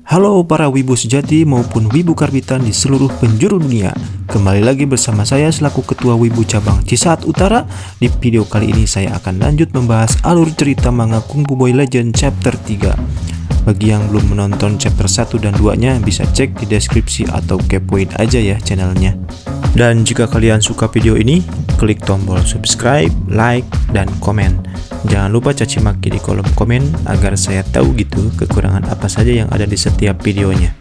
Halo para wibu sejati maupun wibu karbitan di seluruh penjuru dunia. Kembali lagi bersama saya selaku Ketua Wibu Cabang Cisaat Utara. Di video kali ini saya akan lanjut membahas alur cerita manga Kung Fu Boy Legend chapter 3. Bagi yang belum menonton chapter 1 dan 2-nya bisa cek di deskripsi atau kepoin aja ya channelnya. Dan jika kalian suka video ini, klik tombol subscribe, like, dan komen. Jangan lupa caci maki di kolom komen agar saya tahu gitu kekurangan apa saja yang ada di setiap videonya.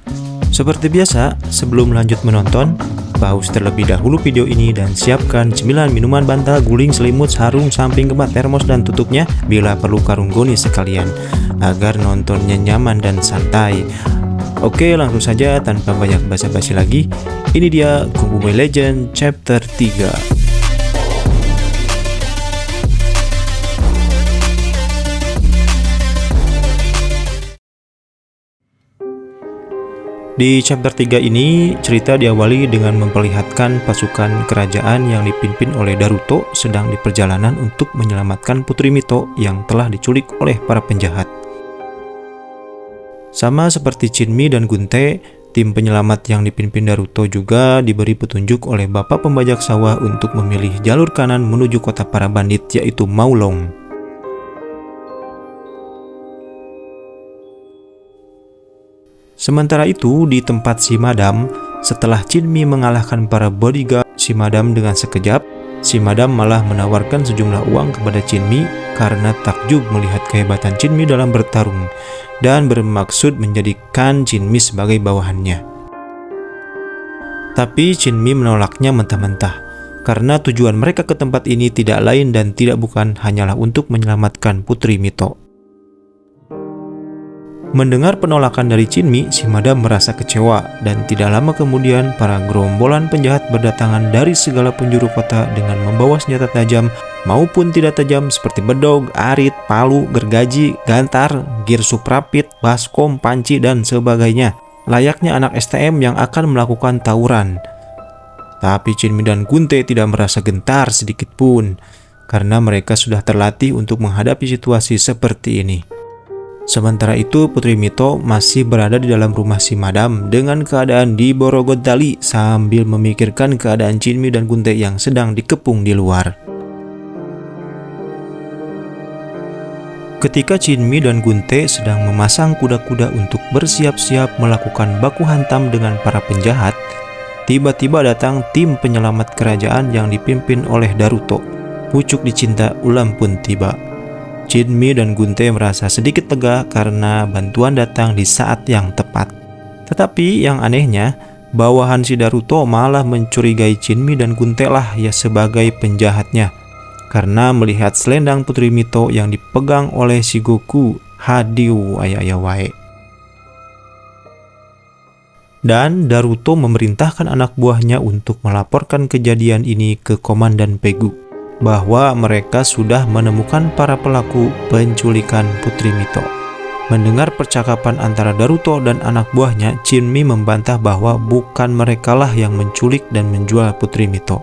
Seperti biasa, sebelum lanjut menonton, pause terlebih dahulu video ini dan siapkan cemilan, minuman, bantal, guling, selimut, sarung, samping kemat, termos, dan tutupnya bila perlu karung goni sekalian agar nontonnya nyaman dan santai. Oke, langsung saja tanpa banyak basa-basi lagi. Ini dia Kung Fu Boy Legend chapter 3. Di chapter 3 ini, cerita diawali dengan memperlihatkan pasukan kerajaan yang dipimpin oleh Daruto sedang di perjalanan untuk menyelamatkan Putri Mito yang telah diculik oleh para penjahat. Sama seperti Chinmi dan Gunte, tim penyelamat yang dipimpin Daruto juga diberi petunjuk oleh Bapak Pembajak Sawah untuk memilih jalur kanan menuju kota para bandit yaitu Maolong. Sementara itu, di tempat si Madam, setelah Chinmi mengalahkan para bodyguard si Madam dengan sekejap, si Madam malah menawarkan sejumlah uang kepada Chinmi karena takjub melihat kehebatan Chinmi dalam bertarung dan bermaksud menjadikan Chinmi sebagai bawahannya. Tapi Chinmi menolaknya mentah-mentah karena tujuan mereka ke tempat ini tidak lain dan tidak bukan hanyalah untuk menyelamatkan Putri Mito. Mendengar penolakan dari Chinmi, si Madam merasa kecewa dan tidak lama kemudian para gerombolan penjahat berdatangan dari segala penjuru kota dengan membawa senjata tajam maupun tidak tajam seperti bedog, arit, palu, gergaji, gantar, gear suprapit, baskom, panci, dan sebagainya. Layaknya anak STM yang akan melakukan tawuran. Tapi Chinmi dan Gunte tidak merasa gentar sedikit pun karena mereka sudah terlatih untuk menghadapi situasi seperti ini. Sementara itu, Putri Mito masih berada di dalam rumah si Madam dengan keadaan diborogol tali sambil memikirkan keadaan Chinmi dan Gunte yang sedang dikepung di luar. Ketika Chinmi dan Gunte sedang memasang kuda-kuda untuk bersiap-siap melakukan baku hantam dengan para penjahat, tiba-tiba datang tim penyelamat kerajaan yang dipimpin oleh Daruto. Pucuk dicinta ulam pun tiba. Chinmi dan Gunte merasa sedikit lega karena bantuan datang di saat yang tepat. Tetapi yang anehnya, bawahan si Daruto malah mencurigai Chinmi dan Gunte lah ya sebagai penjahatnya. Karena melihat selendang Putri Mito yang dipegang oleh si Goku, hadiu ayah wae. Dan Daruto memerintahkan anak buahnya untuk melaporkan kejadian ini ke Komandan Pegu bahwa mereka sudah menemukan para pelaku penculikan Putri Mito. Mendengar percakapan antara Daruto dan anak buahnya, Chinmi membantah bahwa bukan merekalah yang menculik dan menjual Putri Mito.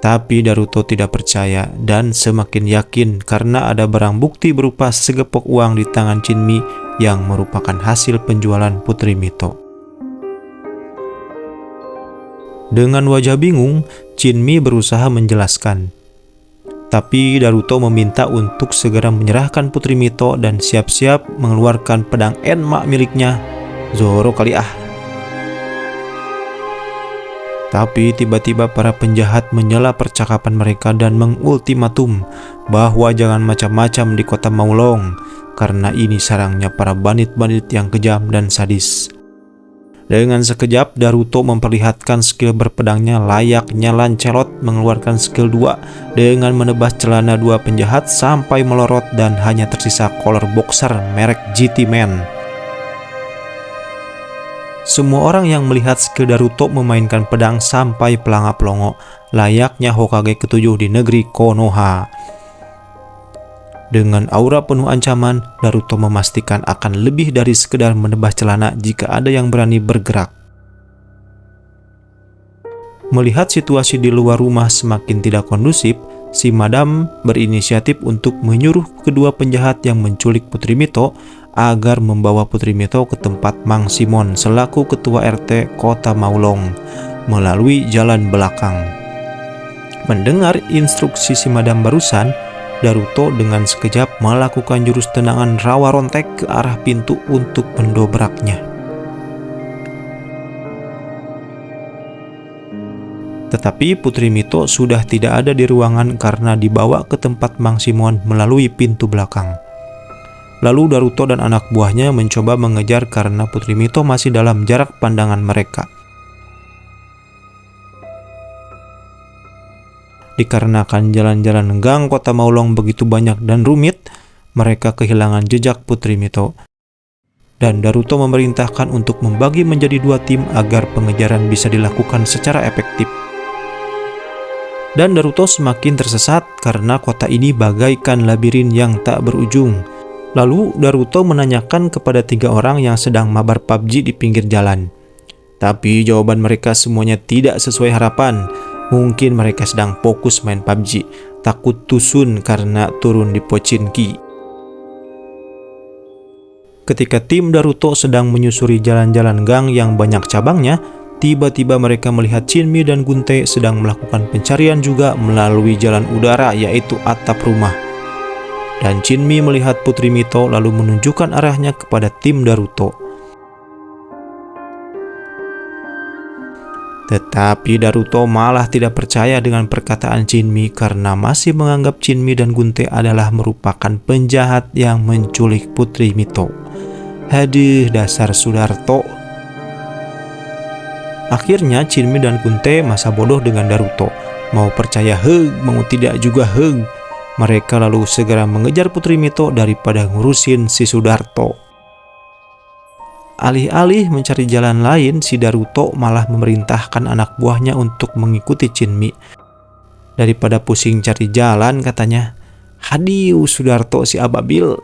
Tapi Daruto tidak percaya dan semakin yakin karena ada barang bukti berupa segepok uang di tangan Chinmi yang merupakan hasil penjualan Putri Mito. Dengan wajah bingung, Chinmi berusaha menjelaskan. Tapi Daruto meminta untuk segera menyerahkan Putri Mito dan siap-siap mengeluarkan pedang Enma miliknya. Zoro kali ah. Tapi tiba-tiba para penjahat menyela percakapan mereka dan mengultimatum bahwa jangan macam-macam di kota Maolong karena ini sarangnya para bandit-bandit yang kejam dan sadis. Dengan sekejap, Daruto memperlihatkan skill berpedangnya layaknya Lancelot mengeluarkan skill 2 dengan menebas celana dua penjahat sampai melorot dan hanya tersisa collar boxer merek GT Man. Semua orang yang melihat skill Daruto memainkan pedang sampai pelangap-pelongo layaknya Hokage ke-7 di negeri Konoha. Dengan aura penuh ancaman, Daruto memastikan akan lebih dari sekedar menebas celana jika ada yang berani bergerak. Melihat situasi di luar rumah semakin tidak kondusif, si Madam berinisiatif untuk menyuruh kedua penjahat yang menculik Putri Mito agar membawa Putri Mito ke tempat Mang Simon selaku ketua RT Kota Maulong melalui jalan belakang. Mendengar instruksi si Madam barusan, Daruto dengan sekejap melakukan jurus tendangan rawa rontek ke arah pintu untuk mendobraknya. Tetapi Putri Mito sudah tidak ada di ruangan karena dibawa ke tempat Mang Simon melalui pintu belakang. Lalu Daruto dan anak buahnya mencoba mengejar karena Putri Mito masih dalam jarak pandangan mereka. Dikarenakan jalan-jalan gang Kota Maulong begitu banyak dan rumit, mereka kehilangan jejak Putri Mito. Dan Daruto memerintahkan untuk membagi menjadi 2 tim agar pengejaran bisa dilakukan secara efektif. Dan Daruto semakin tersesat karena kota ini bagaikan labirin yang tak berujung. Lalu Daruto menanyakan kepada 3 orang yang sedang mabar PUBG di pinggir jalan. Tapi jawaban mereka semuanya tidak sesuai harapan. Mungkin mereka sedang fokus main PUBG, takut tusun karena turun di Pochinki. Ketika tim Daruto sedang menyusuri jalan-jalan gang yang banyak cabangnya, tiba-tiba mereka melihat Chinmi dan Gunte sedang melakukan pencarian juga melalui jalan udara, yaitu atap rumah. Dan Chinmi melihat Putri Mito lalu menunjukkan arahnya kepada tim Daruto. Tetapi Daruto malah tidak percaya dengan perkataan Chinmi karena masih menganggap Chinmi dan Gunte adalah merupakan penjahat yang menculik Putri Mito. Haduh, dasar Sudarto. Akhirnya Chinmi dan Gunte masa bodoh dengan Daruto. Mau percaya heg, mau tidak juga heg. Mereka lalu segera mengejar Putri Mito daripada ngurusin si Sudarto. Alih-alih mencari jalan lain, si Daruto malah memerintahkan anak buahnya untuk mengikuti Chinmi. Daripada pusing cari jalan, katanya, "Hadiu Sudarto si ababil."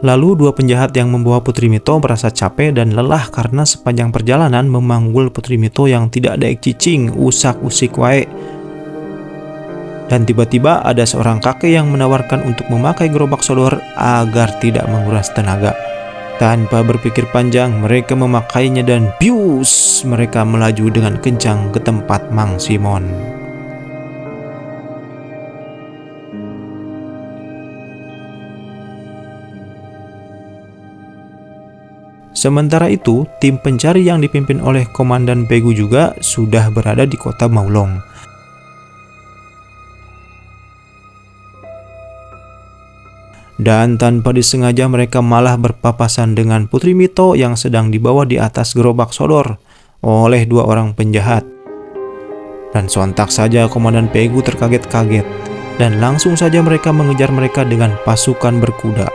Lalu 2 penjahat yang membawa Putri Mito merasa capek dan lelah karena sepanjang perjalanan memanggul Putri Mito yang tidak ada cicing, usak-usik wae. Dan tiba-tiba ada seorang kakek yang menawarkan untuk memakai gerobak sodor agar tidak menguras tenaga. Tanpa berpikir panjang, mereka memakainya dan bius, mereka melaju dengan kencang ke tempat Mang Simon. Sementara itu, tim pencari yang dipimpin oleh Komandan Pegu juga sudah berada di Kota Maulong. Dan tanpa disengaja mereka malah berpapasan dengan Putri Mito yang sedang dibawa di atas gerobak sodor oleh 2 orang penjahat. Dan sontak saja Komandan Pegu terkaget-kaget dan langsung saja mereka mengejar mereka dengan pasukan berkuda.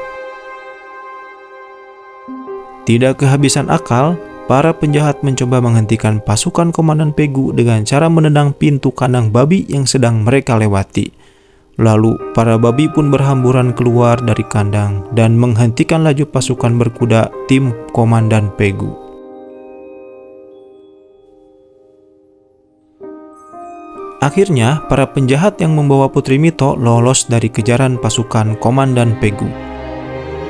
Tidak kehabisan akal, para penjahat mencoba menghentikan pasukan Komandan Pegu dengan cara menendang pintu kandang babi yang sedang mereka lewati. Lalu para babi pun berhamburan keluar dari kandang dan menghentikan laju pasukan berkuda tim Komandan Pegu. Akhirnya, para penjahat yang membawa Putri Mito lolos dari kejaran pasukan Komandan Pegu.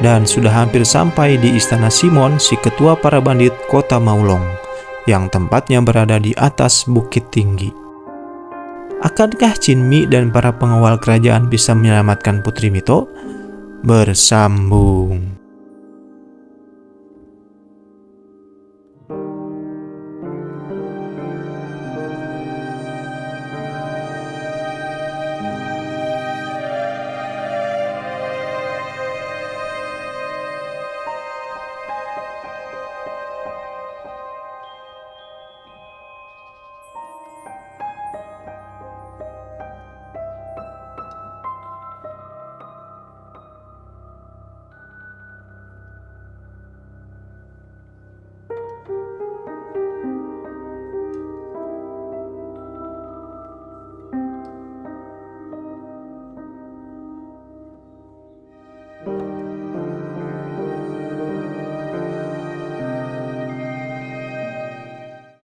Dan sudah hampir sampai di Istana Simon, si ketua para bandit Kota Maulong, yang tempatnya berada di atas bukit tinggi. Akankah Chinmi dan para pengawal kerajaan bisa menyelamatkan Putri Mito? Bersambung.